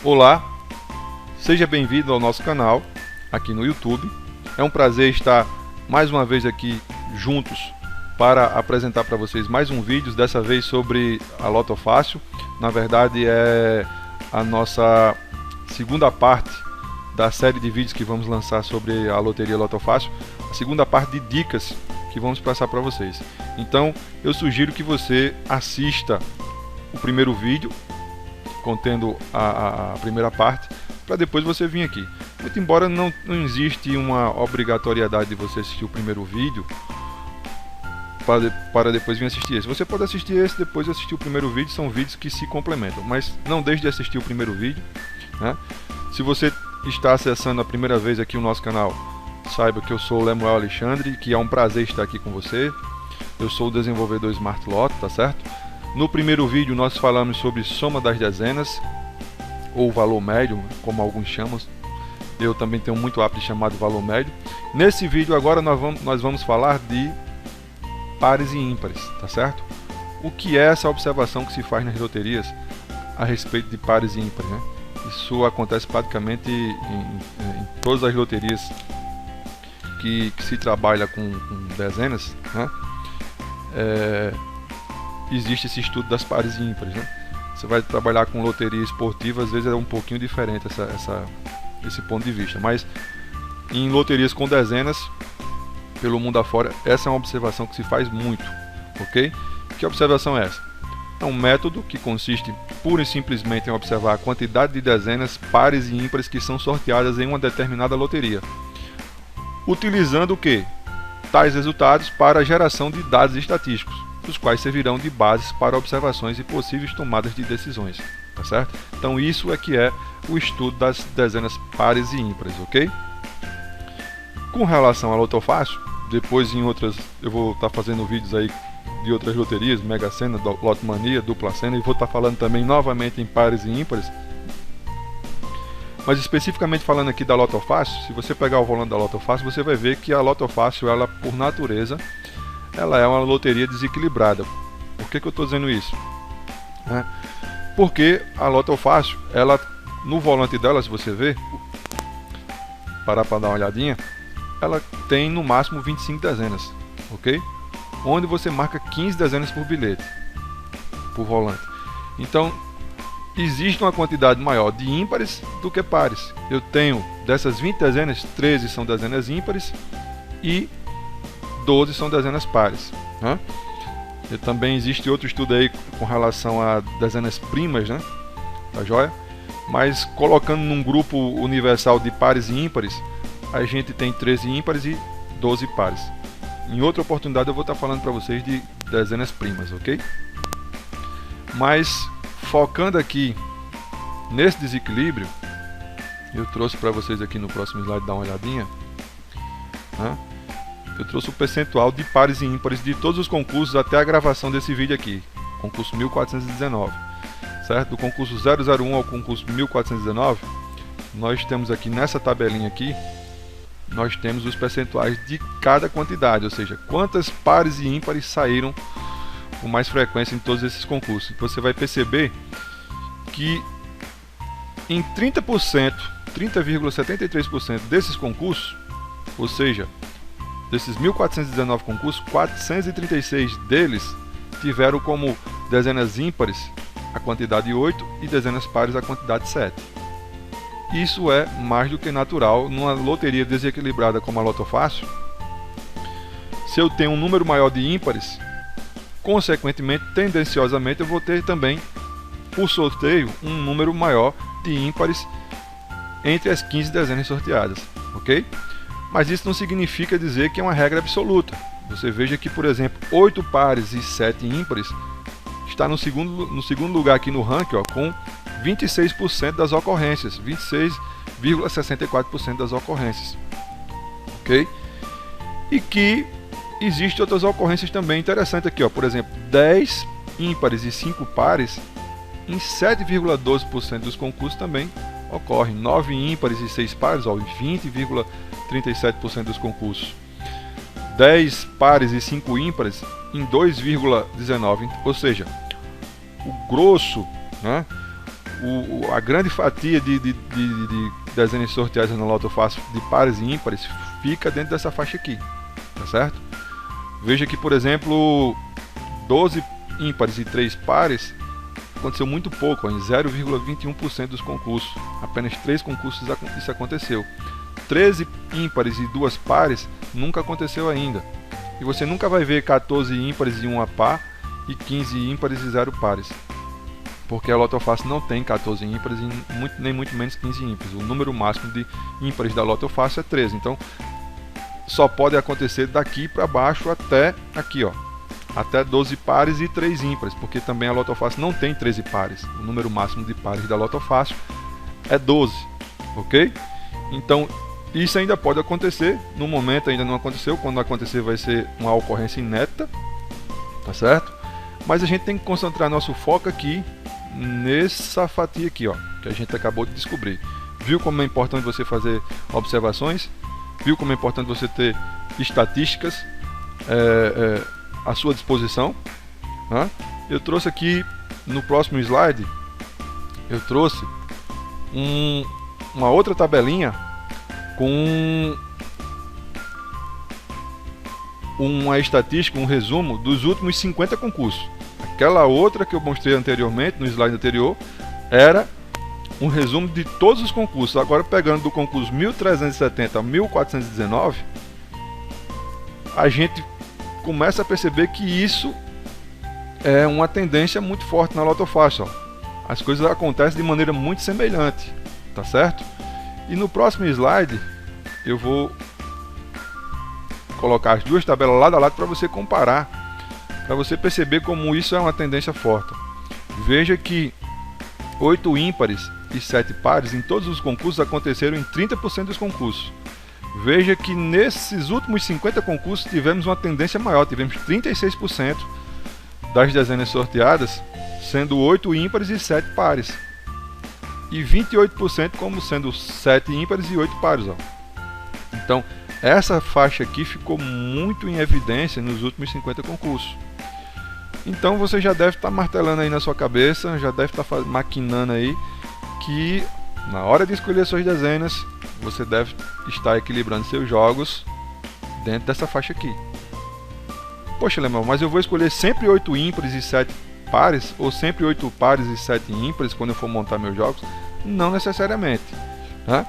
Olá, seja bem-vindo ao nosso canal aqui no YouTube. É um prazer estar mais uma vez aqui juntos para apresentar para vocês mais um vídeo, dessa vez sobre a Loto Fácil. Na verdade é a nossa segunda parte da série de vídeos que vamos lançar sobre a loteria Loto Fácil, a segunda parte de dicas que vamos passar para vocês. Então eu sugiro que você assista o primeiro vídeo contendo a primeira parte, para depois você vir aqui. Muito embora não existe uma obrigatoriedade de você assistir o primeiro vídeo para depois vir assistir esse. Você pode assistir esse, depois assistir o primeiro vídeo, são vídeos que se complementam, mas não deixe de assistir o primeiro vídeo, né? Se você está acessando a primeira vez aqui o nosso canal, saiba que eu sou o Lemuel Alexandre, que é um prazer estar aqui com você. Eu sou o desenvolvedor Smart Loto, tá certo? No primeiro vídeo nós falamos sobre soma das dezenas, ou valor médio, como alguns chamam. Eu também tenho muito hábito de chamar de valor médio. Nesse vídeo agora nós vamos falar de pares e ímpares, tá certo? O que é essa observação que se faz nas loterias a respeito de pares e ímpares, né? Isso acontece praticamente em todas as loterias que se trabalha com dezenas, né? Existe esse estudo das pares e ímpares, né? Você vai trabalhar com loteria esportiva, às vezes é um pouquinho diferente esse ponto de vista, mas em loterias com dezenas pelo mundo afora, essa é uma observação que se faz muito, ok? Que observação é essa? É um método que consiste pura e simplesmente em observar a quantidade de dezenas, pares e ímpares que são sorteadas em uma determinada loteria, utilizando o que? Tais resultados para a geração de dados estatísticos, os quais servirão de bases para observações e possíveis tomadas de decisões, tá certo? Então isso é que é o estudo das dezenas pares e ímpares, ok? Com relação à Loto Fácil, depois em outras eu vou estar fazendo vídeos aí de outras loterias, Mega Sena, Loto Mania, Dupla Sena, e vou estar falando também novamente em pares e ímpares. Mas especificamente falando aqui da Loto Fácil, se você pegar o volante da Loto Fácil, você vai ver que a Loto Fácil, ela por natureza, ela é uma loteria desequilibrada. Por que eu estou dizendo isso? Porque a Loto Fácil, ela, no volante dela, se você ver, parar para dar uma olhadinha, ela tem no máximo 25 dezenas, ok? Onde você marca 15 dezenas por bilhete, por volante. Então, existe uma quantidade maior de ímpares do que pares. Eu tenho, dessas 20 dezenas, 13 são dezenas ímpares e 12 são dezenas pares, né? E também existe outro estudo aí com relação a dezenas primas, né? Tá joia? Mas colocando num grupo universal de pares e ímpares, a gente tem 13 ímpares e 12 pares. Em outra oportunidade eu vou estar falando para vocês de dezenas primas, ok? Mas focando aqui nesse desequilíbrio, eu trouxe para vocês aqui no próximo slide, dar uma olhadinha, né? Eu trouxe o percentual de pares e ímpares de todos os concursos até a gravação desse vídeo aqui, concurso 1419, certo? Do concurso 001 ao concurso 1419, nós temos aqui nessa tabelinha aqui, nós temos os percentuais de cada quantidade, ou seja, quantas pares e ímpares saíram com mais frequência em todos esses concursos. Você vai perceber que em 30%, 30,73% desses concursos, ou seja, desses 1419 concursos, 436 deles tiveram como dezenas ímpares a quantidade 8 e dezenas pares a quantidade 7. Isso é mais do que natural numa loteria desequilibrada como a Loto Fácil. Se eu tenho um número maior de ímpares, consequentemente, tendenciosamente, eu vou ter também, por sorteio, um número maior de ímpares entre as 15 dezenas sorteadas, ok? Mas isso não significa dizer que é uma regra absoluta. Você veja que, por exemplo, 8 pares e 7 ímpares está no segundo lugar aqui no ranking, ó, com 26% das ocorrências, 26,64% das ocorrências, ok? E que existem outras ocorrências também interessantes aqui, ó, por exemplo, 10 ímpares e 5 pares em 7,12% dos concursos também ocorrem, 9 ímpares e 6 pares, ó, 20,37% dos concursos, 10 pares e 5 ímpares em 2,19%, ou seja, o grosso, né, a grande fatia de dezenas sorteadas na Loto Fácil de pares e ímpares fica dentro dessa faixa aqui, tá certo? Veja que, por exemplo, 12 ímpares e 3 pares aconteceu muito pouco, em 0,21% dos concursos. Apenas 3 concursos isso aconteceu. 13 ímpares e 2 pares nunca aconteceu ainda. E você nunca vai ver 14 ímpares e 1 par e 15 ímpares e 0 pares. Porque a Loto Fácil não tem 14 ímpares e nem muito menos 15 ímpares. O número máximo de ímpares da Loto Fácil é 13. Então só pode acontecer daqui para baixo até aqui, ó. Até 12 pares e 3 ímpares, porque também a Loto Fácil não tem 13 pares. O número máximo de pares da Loto Fácil é 12, ok? Então isso ainda pode acontecer, no momento ainda não aconteceu, quando acontecer vai ser uma ocorrência inédita, tá certo? Mas a gente tem que concentrar nosso foco aqui nessa fatia aqui, ó, que a gente acabou de descobrir. Viu como é importante você fazer observações? Viu como é importante você ter estatísticas à sua disposição? Eu trouxe aqui no próximo slide, eu trouxe uma outra tabelinha com uma estatística, um resumo dos últimos 50 concursos. Aquela outra que eu mostrei anteriormente, no slide anterior, era um resumo de todos os concursos. Agora, pegando do concurso 1370 a 1419, a gente começa a perceber que isso é uma tendência muito forte na Loto Fácil. As coisas acontecem de maneira muito semelhante, tá certo? E no próximo slide eu vou colocar as duas tabelas lado a lado para você comparar, para você perceber como isso é uma tendência forte. Veja que 8 ímpares e 7 pares em todos os concursos aconteceram em 30% dos concursos. Veja que nesses últimos 50 concursos tivemos uma tendência maior, tivemos 36% das dezenas sorteadas sendo 8 ímpares e 7 pares. E 28% como sendo 7 ímpares e 8 pares. Ó. Então, essa faixa aqui ficou muito em evidência nos últimos 50 concursos. Então, você já deve estar martelando aí na sua cabeça, já deve estar maquinando aí que na hora de escolher suas dezenas, você deve estar equilibrando seus jogos dentro dessa faixa aqui. Poxa, Lemão, mas eu vou escolher sempre 8 ímpares e 7 pares, ou sempre 8 pares e 7 ímpares quando eu for montar meus jogos? Não necessariamente. Né?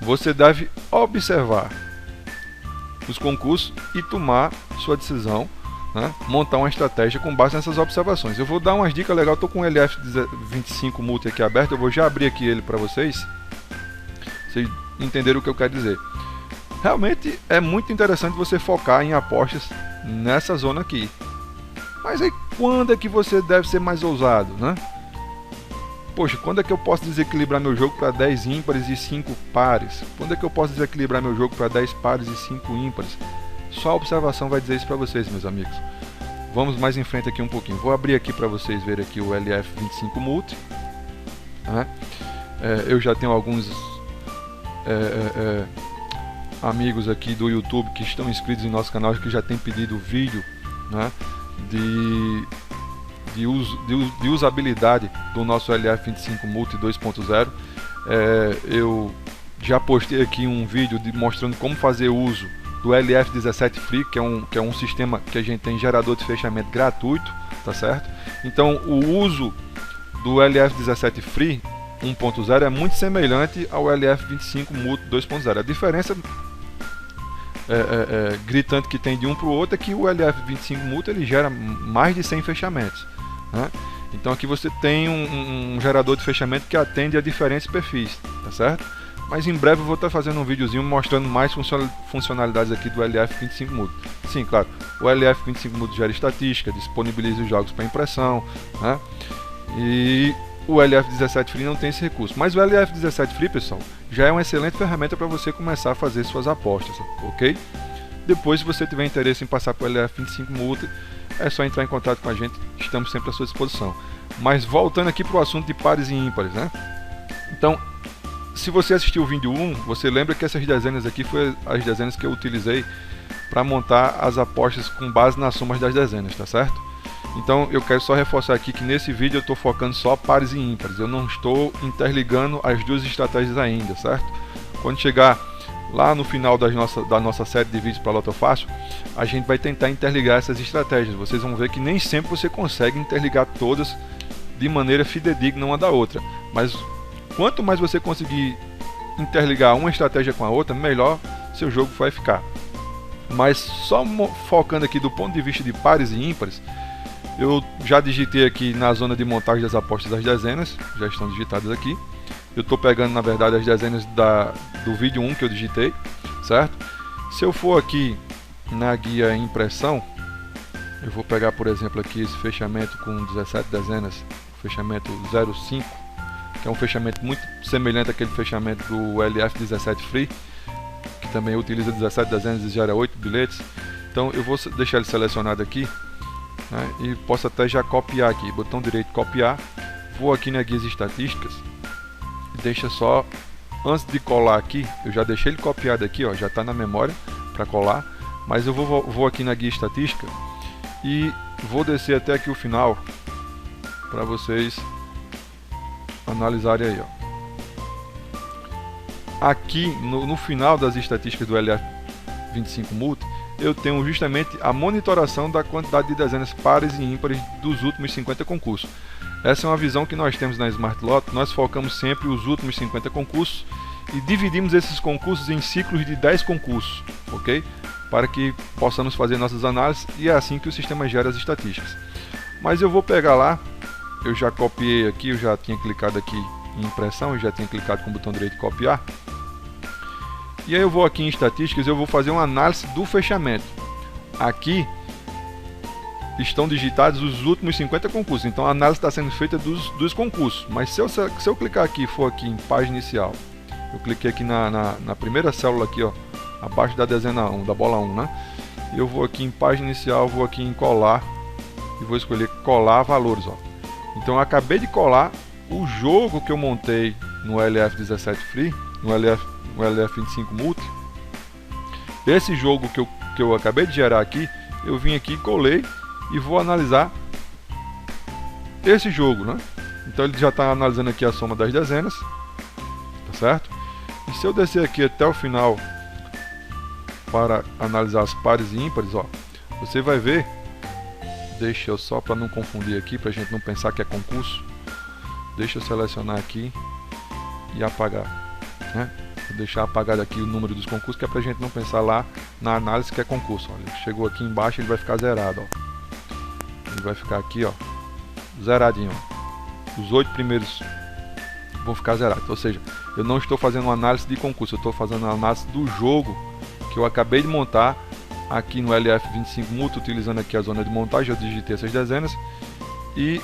Você deve observar os concursos e tomar sua decisão, né? Montar uma estratégia com base nessas observações. Eu vou dar umas dicas legais, estou com o LF25 Multi aqui aberto, eu vou já abrir aqui ele para vocês entenderem o que eu quero dizer. Realmente é muito interessante você focar em apostas nessa zona aqui. Mas aí quando é que você deve ser mais ousado, né? Poxa, quando é que eu posso desequilibrar meu jogo para 10 ímpares e 5 pares? Quando é que eu posso desequilibrar meu jogo para 10 pares e 5 ímpares? Só a observação vai dizer isso para vocês, meus amigos. Vamos mais em frente aqui um pouquinho. Vou abrir aqui para vocês verem aqui o LF25 Multi. Né? Eu já tenho alguns amigos aqui do YouTube que estão inscritos em nosso canal, que já têm pedido vídeo, né, de usabilidade do nosso LF25 Multi 2.0. Eu já postei aqui um vídeo mostrando como fazer uso do LF17 Free, que é um sistema que a gente tem gerador de fechamento gratuito, tá certo? Então o uso do LF17 Free 1.0 é muito semelhante ao LF25 Multi 2.0. A diferença gritante que tem de um para o outro é que o LF25 Multi ele gera mais de 100 fechamentos, né? Então aqui você tem um gerador de fechamento que atende a diferentes perfis, tá certo? Mas em breve eu vou estar fazendo um videozinho mostrando mais funcionalidades aqui do LF25 Multi. Sim, claro, o LF25 Multi gera estatística, disponibiliza os jogos para impressão, né? E o LF17 Free não tem esse recurso. Mas o LF17 Free, pessoal, já é uma excelente ferramenta para você começar a fazer suas apostas, ok? Depois, se você tiver interesse em passar para o LF25 Multi, é só entrar em contato com a gente, estamos sempre à sua disposição. Mas voltando aqui para o assunto de pares e ímpares, né? Então, se você assistiu o vídeo 1, você lembra que essas dezenas aqui foram as dezenas que eu utilizei para montar as apostas com base nas somas das dezenas, tá certo? Então eu quero só reforçar aqui que nesse vídeo eu estou focando só pares e ímpares, eu não estou interligando as duas estratégias ainda, certo? Quando chegar lá no final da nossa série de vídeos para Loto Fácil, a gente vai tentar interligar essas estratégias. Vocês vão ver que nem sempre você consegue interligar todas de maneira fidedigna uma da outra, mas quanto mais você conseguir interligar uma estratégia com a outra, melhor seu jogo vai ficar. Mas só focando aqui do ponto de vista de pares e ímpares, eu já digitei aqui na zona de montagem das apostas as dezenas, já estão digitadas aqui. Eu estou pegando na verdade as dezenas do vídeo 1 que eu digitei, certo? Se eu for aqui na guia impressão, eu vou pegar por exemplo aqui esse fechamento com 17 dezenas, fechamento 05, que é um fechamento muito semelhante àquele fechamento do LF17 Free, que também utiliza 17 dezenas e gera 8 bilhetes. Então eu vou deixar ele selecionado aqui, né, e posso até já copiar aqui, botão direito copiar, vou aqui na guia estatísticas, deixa só, antes de colar aqui, eu já deixei ele copiado aqui, ó, já está na memória para colar, mas eu vou aqui na guia estatística e vou descer até aqui o final para vocês analisarem aí, ó. Aqui no final das estatísticas do LF25 Multi, eu tenho justamente a monitoração da quantidade de dezenas pares e ímpares dos últimos 50 concursos. Essa é uma visão que nós temos na Smart Lotto. Nós focamos sempre os últimos 50 concursos e dividimos esses concursos em ciclos de 10 concursos, ok? Para que possamos fazer nossas análises, e é assim que o sistema gera as estatísticas. Mas eu vou pegar lá, eu já copiei aqui, eu já tinha clicado aqui em impressão, eu já tinha clicado com o botão direito copiar. E aí eu vou aqui em estatísticas, eu vou fazer uma análise do fechamento. Aqui estão digitados os últimos 50 concursos, então a análise está sendo feita dos concursos. Mas se eu clicar aqui, for aqui em página inicial, eu cliquei aqui na primeira célula aqui, ó, abaixo da dezena 1, da bola 1, né? Eu vou aqui em página inicial, vou aqui em colar e vou escolher colar valores, ó. Então eu acabei de colar o jogo que eu montei no LF17 Free, no LF25 Multi. Esse jogo que eu acabei de gerar aqui, eu vim aqui, colei e vou analisar esse jogo, né? Então ele já está analisando aqui a soma das dezenas, tá certo? E se eu descer aqui até o final para analisar as pares e ímpares, ó, você vai ver, deixa eu só para não confundir aqui, para a gente não pensar que é concurso, deixa eu selecionar aqui e apagar, né? Vou deixar apagado aqui o número dos concursos, que é para a gente não pensar lá na análise que é concurso. Olha, chegou aqui embaixo, ele vai ficar zerado, ó. Ele vai ficar aqui, ó, zeradinho, ó. Os 8 primeiros vão ficar zerados, ou seja, eu não estou fazendo uma análise de concurso, eu estou fazendo uma análise do jogo que eu acabei de montar aqui no LF25 Multi, utilizando aqui a zona de montagem. Eu digitei essas dezenas e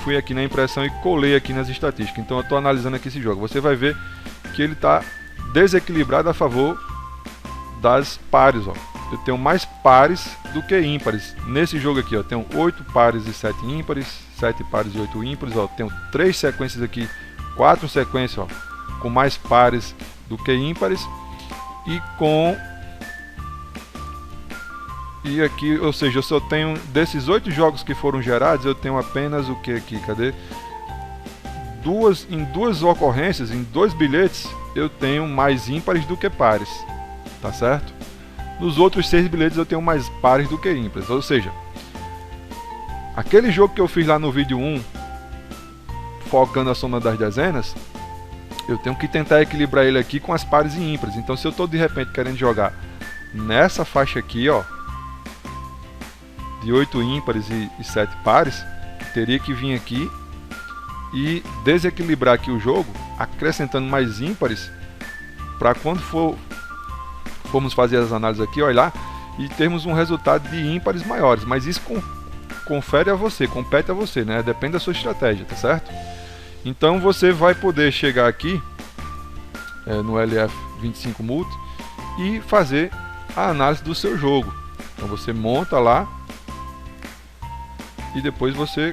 fui aqui na impressão e colei aqui nas estatísticas. Então eu estou analisando aqui esse jogo. Você vai ver que ele está desequilibrado a favor das pares, ó. Eu tenho mais pares do que ímpares nesse jogo aqui, ó. Tenho 8 pares e 7 ímpares, 7 pares e 8 ímpares, ó. Tenho 3 sequências aqui, 4 sequências, ó, com mais pares do que ímpares e aqui, ou seja, eu só tenho desses 8 jogos que foram gerados, eu tenho apenas o que aqui, cadê? Em duas ocorrências, em 2 bilhetes, eu tenho mais ímpares do que pares, tá certo? Nos outros 6 bilhetes eu tenho mais pares do que ímpares, ou seja, aquele jogo que eu fiz lá no vídeo 1, focando a soma das dezenas, eu tenho que tentar equilibrar ele aqui com as pares e ímpares. Então se eu estou de repente querendo jogar nessa faixa aqui, ó, de 8 ímpares e 7 pares, teria que vir aqui e desequilibrar aqui o jogo, acrescentando mais ímpares, para quando formos fazer as análises aqui, olha lá, e termos um resultado de ímpares maiores. Mas isso confere a você, compete a você, né? Depende da sua estratégia, tá certo? Então você vai poder chegar aqui no LF25 Multi e fazer a análise do seu jogo. Então você monta lá e depois você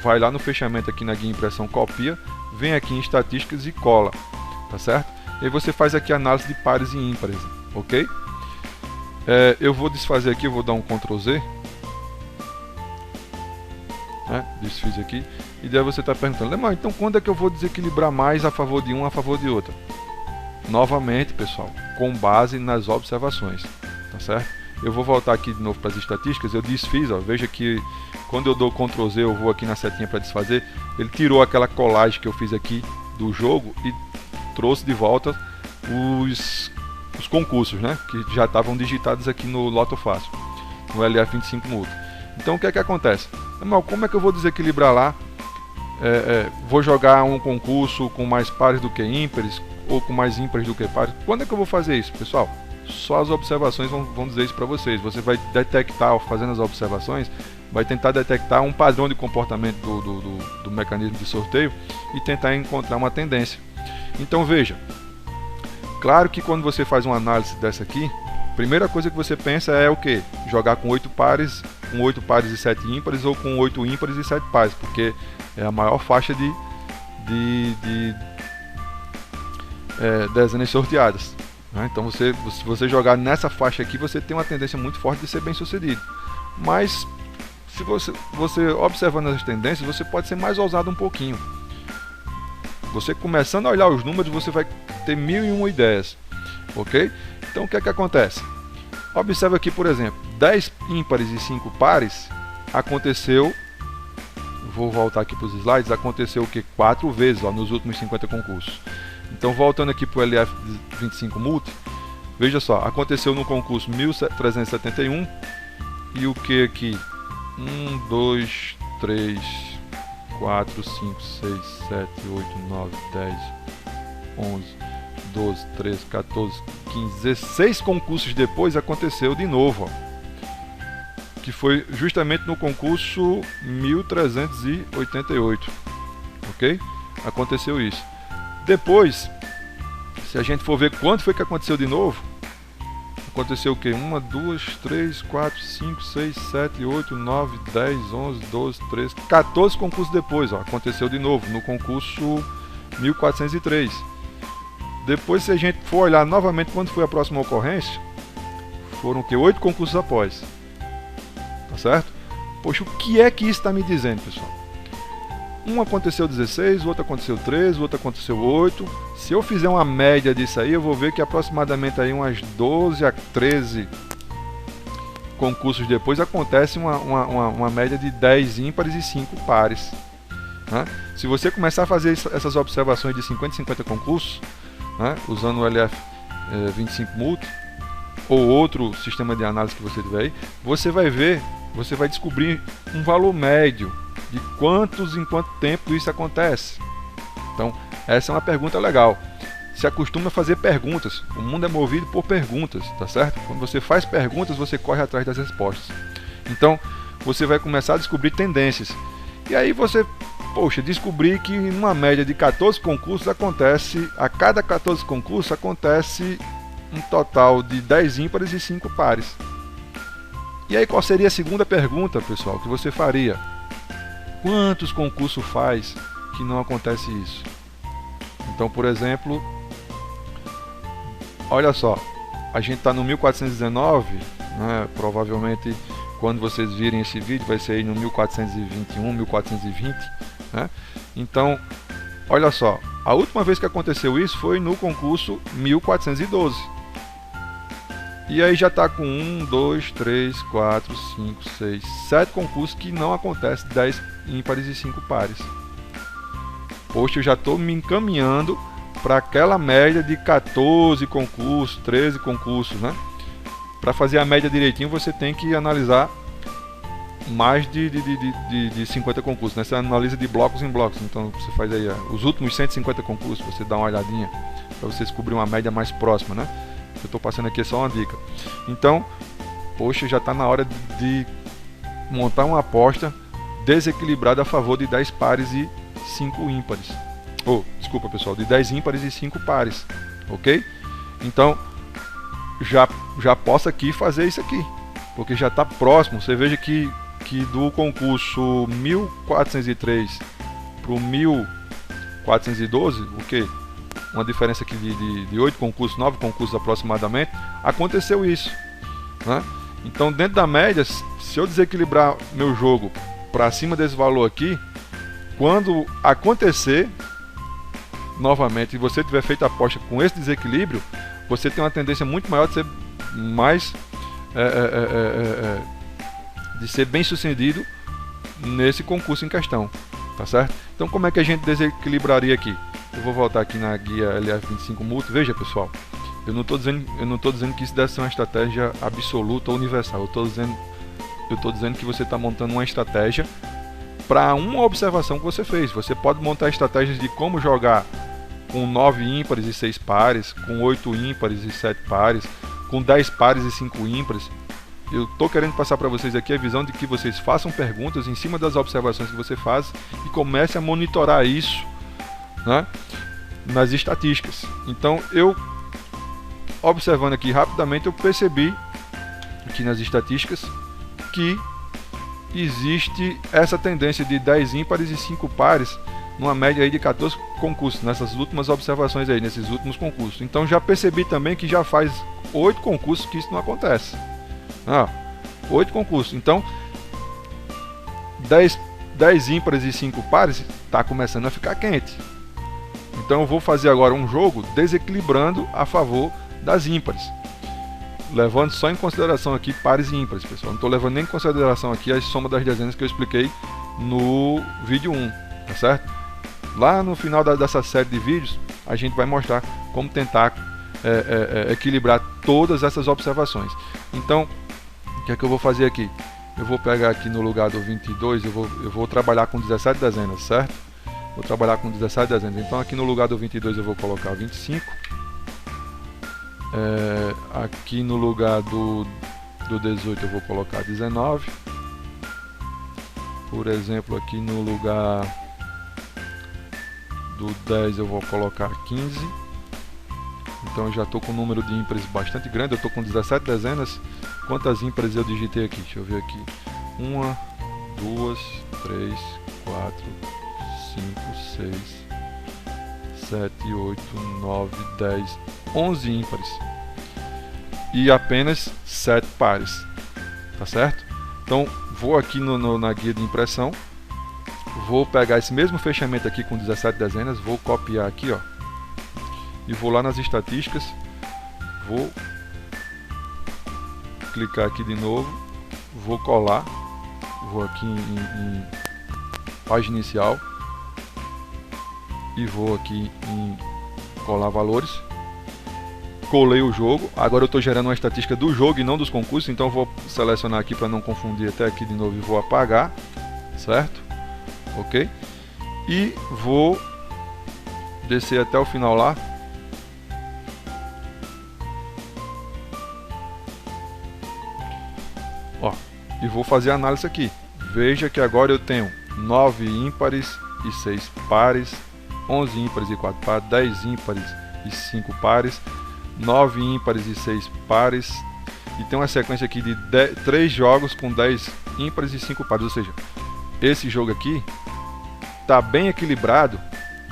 vai lá no fechamento aqui na guia impressão, copia, vem aqui em estatísticas e cola, tá certo? E aí você faz aqui a análise de pares e ímpares, ok? Eu vou desfazer aqui, eu vou dar um Ctrl Z né? Desfiz aqui. E daí você está perguntando, Lemão, então quando é que eu vou desequilibrar mais a favor de um, a favor de outra? Novamente, pessoal, com base nas observações, tá certo? Eu vou voltar aqui de novo para as estatísticas. Eu desfiz, ó, veja que quando eu dou Ctrl Z, eu vou aqui na setinha para desfazer, ele tirou aquela colagem que eu fiz aqui do jogo e trouxe de volta os concursos, né, que já estavam digitados aqui no Loto Fácil, no LF25 Multi. Então o que é que acontece? Como é que eu vou desequilibrar lá? Vou jogar um concurso com mais pares do que ímpares, ou com mais ímpares do que pares? Quando é que eu vou fazer isso, pessoal? Só as observações vão dizer isso para vocês. Você vai detectar, fazendo as observações, vai tentar detectar um padrão de comportamento do mecanismo de sorteio e tentar encontrar uma tendência. Então veja, claro que quando você faz uma análise dessa aqui, a primeira coisa que você pensa é o que? Jogar com 8 pares e 7 ímpares, ou com 8 ímpares e 7 pares, porque é a maior faixa de dezenas sorteadas. Então se você jogar nessa faixa aqui, você tem uma tendência muito forte de ser bem sucedido. Mas se você observando as tendências, você pode ser mais ousado um pouquinho. Você começando a olhar os números, você vai ter 1001 ideias, ok? Então o que é que acontece? Observe aqui, por exemplo, 10 ímpares e 5 pares aconteceu. Vou voltar aqui para os slides. Aconteceu o que? 4 vezes, ó, nos últimos 50 concursos. Então voltando aqui para o LF25 Multi, veja só, aconteceu no concurso 1371 e o que aqui? 1, 2, 3, 4, 5, 6, 7, 8, 9, 10, 11, 12, 13, 14, 15, 16 concursos depois aconteceu de novo, ó, que foi justamente no concurso 1388, ok? Aconteceu isso. Depois, se a gente for ver quanto foi que aconteceu de novo, aconteceu o que? 1, 2, 3, 4, 5, 6, 7, 8, 9, 10, 11, 12, 13, 14 concursos depois, ó, aconteceu de novo, no concurso 1403. Depois, se a gente for olhar novamente quando foi a próxima ocorrência, foram o que? 8 concursos após. Tá certo? Poxa, o que é que isso está me dizendo, pessoal? Um aconteceu 16, o outro aconteceu 13, o outro aconteceu 8. Se eu fizer uma média disso aí, eu vou ver que aproximadamente aí umas 12 a 13 concursos depois acontece uma média de 10 ímpares e 5 pares. Né? Se você começar a fazer essas observações de 50 em 50 concursos, né, usando o LF25 Multi ou outro sistema de análise que você tiver aí, você vai descobrir um valor médio de em quanto tempo isso acontece. Então, essa é uma pergunta legal. Se acostuma a fazer perguntas. O mundo é movido por perguntas, tá certo? Quando você faz perguntas, você corre atrás das respostas. Então, você vai começar a descobrir tendências. E aí você, descobrir que numa média de 14 concursos a cada 14 concursos acontece um total de 10 ímpares e 5 pares. E aí qual seria a segunda pergunta, pessoal, que você faria? Quantos concursos faz que não acontece isso? Então, por exemplo, olha só, a gente está no 1419, né? Provavelmente quando vocês virem esse vídeo vai ser aí no 1421, 1420, né? Então, olha só, a última vez que aconteceu isso foi no concurso 1412. E aí já está com 1, 2, 3, 4, 5, 6, 7 concursos que não acontece 10 ímpares e 5 pares. Poxa, eu já estou me encaminhando para aquela média de 14 concursos, 13 concursos, né? Para fazer a média direitinho, você tem que analisar mais de 50 concursos, né? Você analisa de blocos em blocos. Então você faz aí os últimos 150 concursos, você dá uma olhadinha para você descobrir uma média mais próxima, né? Eu estou passando aqui só uma dica. Então, poxa, já está na hora de montar uma aposta desequilibrada a favor de 10 pares e 5 ímpares. Desculpa, pessoal, de 10 ímpares e 5 pares, ok? Então, já posso aqui fazer isso aqui, porque já está próximo. Você veja que do concurso 1403 para o 1412, o que? Uma diferença aqui de 8 concursos, 9 concursos aproximadamente, aconteceu isso, né? Então, dentro da média, se eu desequilibrar meu jogo para cima desse valor aqui, quando acontecer novamente e você tiver feito a aposta com esse desequilíbrio, você tem uma tendência muito maior de ser mais de ser bem sucedido nesse concurso em questão, tá certo? Então como é que a gente desequilibraria aqui? Eu vou voltar aqui na guia LF25 Multi. Veja, pessoal, eu não estou dizendo que isso deve ser uma estratégia absoluta ou universal. Eu estou dizendo que você está montando uma estratégia para uma observação que você fez. Você pode montar estratégias de como jogar com 9 ímpares e 6 pares, com 8 ímpares e 7 pares, com 10 pares e 5 ímpares. Eu estou querendo passar para vocês aqui a visão de que vocês façam perguntas em cima das observações que você faz e comece a monitorar isso, né, nas estatísticas. Então, eu observando aqui rapidamente, eu percebi aqui nas estatísticas que existe essa tendência de 10 ímpares e 5 pares numa média aí de 14 concursos, nessas últimas observações aí, nesses últimos concursos. Então já percebi também que já faz 8 concursos que isso não acontece. 8 concursos. Então 10 ímpares e 5 pares está começando a ficar quente. Então eu vou fazer agora um jogo desequilibrando a favor das ímpares, levando só em consideração aqui pares e ímpares, pessoal. Não estou levando nem em consideração aqui a soma das dezenas que eu expliquei no vídeo 1, tá certo? Lá no final dessa série de vídeos a gente vai mostrar como tentar equilibrar todas essas observações. Então o que é que eu vou fazer aqui? Eu vou pegar aqui no lugar do 22, eu vou trabalhar com 17 dezenas, certo? Vou trabalhar com 17 dezenas. Então aqui no lugar do 22 eu vou colocar 25. Aqui no lugar do 18 eu vou colocar 19. Por exemplo, aqui no lugar do 10 eu vou colocar 15. Então eu já estou com um número de ímpares bastante grande. Eu estou com 17 dezenas. Quantas ímpares eu digitei aqui? Deixa eu ver aqui. 1, 2, 3, 4, 5, 6, 7, 8, 9, 10, 11 ímpares. E apenas 7 pares. Tá certo? Então vou aqui na guia de impressão. Vou pegar esse mesmo fechamento aqui com 17 dezenas. Vou copiar aqui, ó. E vou lá nas estatísticas. Vou clicar aqui de novo. Vou colar. Vou aqui em página inicial. E vou aqui em colar valores. Colei o jogo. Agora eu estou gerando uma estatística do jogo e não dos concursos. Então eu vou selecionar aqui para não confundir até aqui de novo e vou apagar. Certo? Ok? E vou descer até o final lá. Ó, e vou fazer a análise aqui. Veja que agora eu tenho 9 ímpares e 6 pares, 11 ímpares e 4 pares, 10 ímpares e 5 pares, 9 ímpares e 6 pares, e tem uma sequência aqui de 3 jogos com 10 ímpares e 5 pares, ou seja, esse jogo aqui está bem equilibrado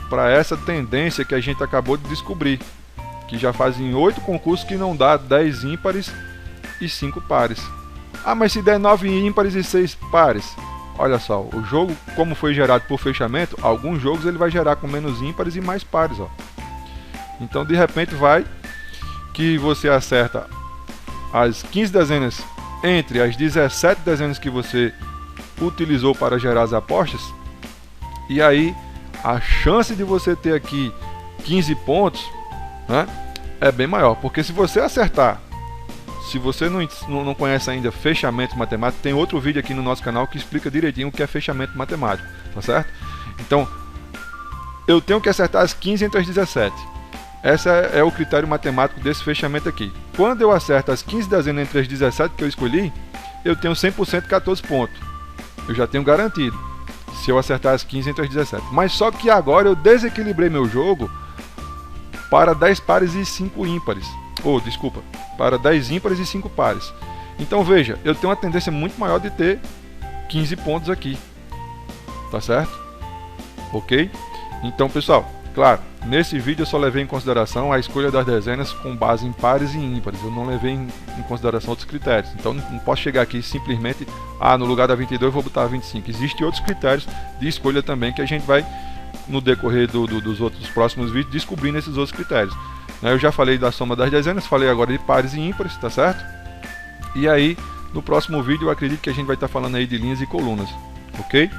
para essa tendência que a gente acabou de descobrir, que já fazem 8 concursos que não dá 10 ímpares e 5 pares. Ah, mas se der 9 ímpares e 6 pares, olha só, o jogo como foi gerado por fechamento, alguns jogos ele vai gerar com menos ímpares e mais pares, ó. Então de repente vai que você acerta as 15 dezenas entre as 17 dezenas que você utilizou para gerar as apostas, e aí a chance de você ter aqui 15 pontos, né, é bem maior, porque se você acertar, se você não conhece ainda fechamento matemático, tem outro vídeo aqui no nosso canal que explica direitinho o que é fechamento matemático, tá certo? Então, eu tenho que acertar as 15 entre as 17. Esse é o critério matemático desse fechamento aqui. Quando eu acerto as 15 dezenas entre as 17 que eu escolhi, eu tenho 100% 14 pontos. Eu já tenho garantido, se eu acertar as 15 entre as 17. Mas só que agora eu desequilibrei meu jogo para 10 pares e 5 ímpares. Ou, desculpa, para 10 ímpares e 5 pares. Então veja, eu tenho uma tendência muito maior de ter 15 pontos aqui. Tá certo? Ok? Então pessoal, Claro, nesse vídeo eu só levei em consideração a escolha das dezenas com base em pares e ímpares, eu não levei em consideração outros critérios. Então não posso chegar aqui simplesmente, no lugar da 22 eu vou botar 25. Existem outros critérios de escolha também que a gente vai, no decorrer dos outros próximos vídeos, descobrindo esses outros critérios. Eu já falei da soma das dezenas, falei agora de pares e ímpares, tá certo? E aí, no próximo vídeo eu acredito que a gente vai estar falando aí de linhas e colunas, ok?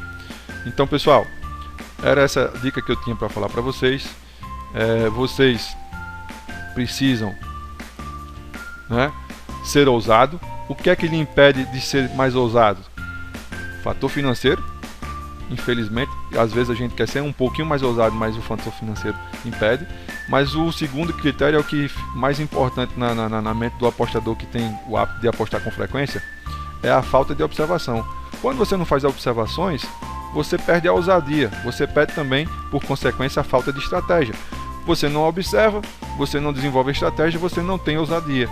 Então pessoal, era essa dica que eu tinha para falar para vocês. Vocês precisam, né, ser ousado. O que é que lhe impede de ser mais ousado? Fator financeiro. Infelizmente, às vezes a gente quer ser um pouquinho mais ousado, mas o fator financeiro impede. Mas o segundo critério é o que mais importante na mente do apostador que tem o hábito de apostar com frequência, é a falta de observação. Quando você não faz observações, você perde a ousadia, você perde também, por consequência, a falta de estratégia. Você não observa, você não desenvolve estratégia, você não tem ousadia.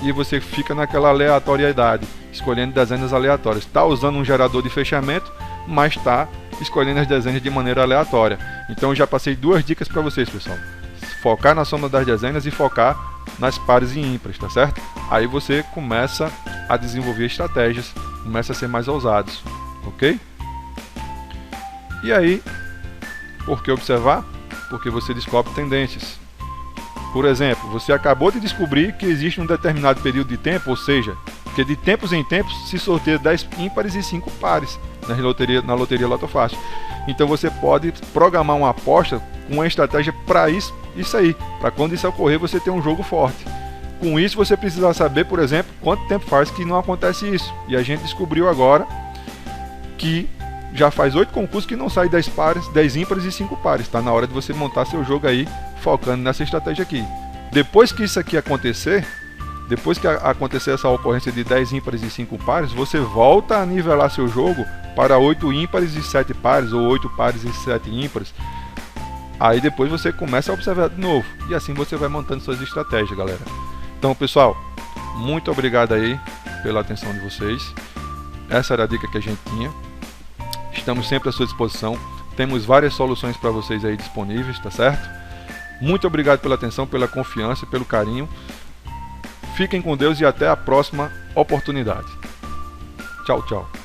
E você fica naquela aleatoriedade, escolhendo dezenas aleatórias. Está usando um gerador de fechamento, mas está escolhendo as dezenas de maneira aleatória. Então eu já passei 2 dicas para vocês, pessoal. Focar na soma das dezenas e focar nas pares e ímpares, tá certo? Aí você começa a desenvolver estratégias, começa a ser mais ousados, ok? E aí, por que observar? Porque você descobre tendências. Por exemplo, você acabou de descobrir que existe um determinado período de tempo, ou seja, que de tempos em tempos se sorteia 10 ímpares e 5 pares na loteria Loto Fácil. Então você pode programar uma aposta com uma estratégia para isso aí, para quando isso ocorrer você ter um jogo forte. Com isso você precisa saber, por exemplo, quanto tempo faz que não acontece isso. E a gente descobriu agora que já faz 8 concursos que não sai 10 pares, 10 ímpares e 5 pares. Está na hora de você montar seu jogo aí, focando nessa estratégia aqui. Depois que isso aqui acontecer, depois que acontecer essa ocorrência de 10 ímpares e 5 pares, você volta a nivelar seu jogo para 8 ímpares e 7 pares, ou 8 pares e 7 ímpares. Aí depois você começa a observar de novo. E assim você vai montando suas estratégias, galera. Então, pessoal, muito obrigado aí pela atenção de vocês. Essa era a dica que a gente tinha. Estamos sempre à sua disposição. Temos várias soluções para vocês aí disponíveis, tá certo? Muito obrigado pela atenção, pela confiança, pelo carinho. Fiquem com Deus e até a próxima oportunidade. Tchau, tchau.